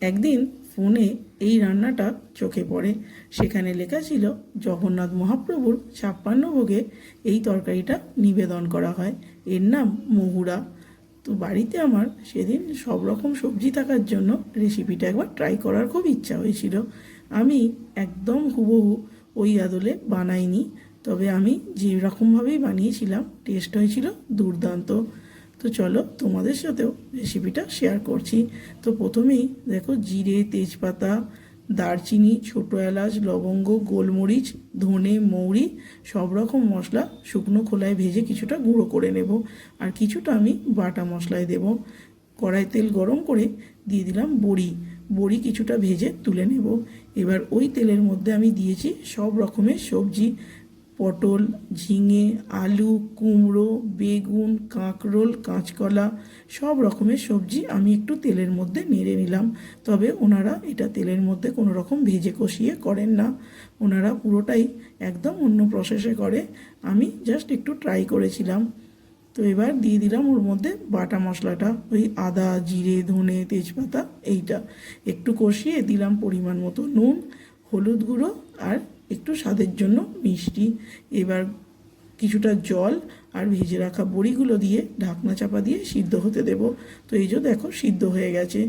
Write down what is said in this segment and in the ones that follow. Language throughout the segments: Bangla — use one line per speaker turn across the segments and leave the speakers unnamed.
একদিন ফোনে এই রান্নাটা চোখে পড়ে। সেখানে লেখা ছিল জগন্নাথ মহাপ্রভুর 56 ভোগে এই তরকারিটা নিবেদন করা হয়। এর নাম মহুরা। তো বাড়িতে আমার সেদিন সব রকম সবজি থাকার জন্য রেসিপিটা একবার ট্রাই করার খুব ইচ্ছা হয়েছিল। আমি একদম হুবহু ওই আদলে বানাইনি, তবে আমি যে রকমভাবেই বানিয়েছিলাম টেস্ট হয়েছিল দুর্দান্ত। তো চলো তোমাদের সাথেও রেসিপিটা শেয়ার করছি। তো প্রথমেই দেখো, জিরে, তেজপাতা, দারচিনি, ছোটো এলাচ, লবঙ্গ, গোলমরিচ, ধনে, মৌরি সব রকম মশলা শুকনো খোলায় ভেজে কিছুটা গুঁড়ো করে নেব, আর কিছুটা আমি বাটা মশলায় দেব। কড়াই তেল গরম করে দিয়ে দিলাম বড়ি কিছুটা ভেজে তুলে নেব। এবার ওই তেলের মধ্যে আমি দিয়েছি সব রকমের সবজি, পটল, ঝিঙে, আলু, কুমড়ো, বেগুন, কাঁকরোল, কাঁচকলা, সব রকমের সবজি আমি একটু তেলের মধ্যে নেড়ে নিলাম। তবে ওনারা এটা তেলের মধ্যে কোনো রকম ভেজে কষিয়ে করেন না, ওনারা পুরোটাই একদম অন্য প্রসেসে করে। আমি জাস্ট একটু ট্রাই করেছিলাম। তো এবার দিয়ে দিলাম ওর মধ্যে বাটা মশলাটা, ওই আদা, জিরে, ধনে, তেজপাতা, এইটা একটু কষিয়ে দিলাম পরিমাণ মতো নুন, হলুদ গুঁড়ো আর একটু স্বাদের জন্য মিষ্টি। এবার কিছুটা জল আর ভেজে রাখা বড়িগুলো দিয়ে ঢাকনা চাপা দিয়ে সিদ্ধ হতে দেব। তো এই যে দেখো সিদ্ধ হয়ে গেছে।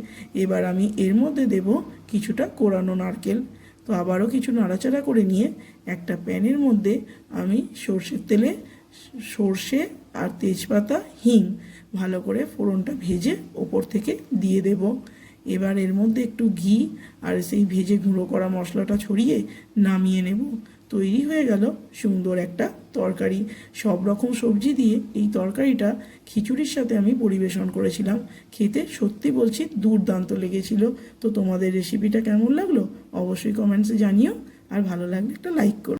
এবার আমি এর মধ্যে দেব কিছুটা কোরানো নারকেল। তো আবারও কিছু নাড়াচাড়া করে নিয়ে একটা প্যানের মধ্যে আমি সর্ষের তেলে সর্ষে আর তেজপাতা, হিং ভালো করে ফোড়নটা ভেজে ওপর থেকে দিয়ে দেব। এবার এর মধ্যে একটু ঘি আর সেই ভেজে গুঁড়ো করা মশলাটা ছড়িয়ে নামিয়ে নেব। তৈরি হয়ে গেল সুন্দর একটা তরকারি। সব রকম সবজি দিয়ে এই তরকারিটা খিচুড়ির সাথে আমি পরিবেশন করেছিলাম। খেতে সত্যি বলছি দুর্দান্ত লেগেছিল। তো তোমাদের রেসিপিটা কেমন লাগলো অবশ্যই কমেন্টসে জানিও, আর ভালো লাগলে একটা লাইক করো।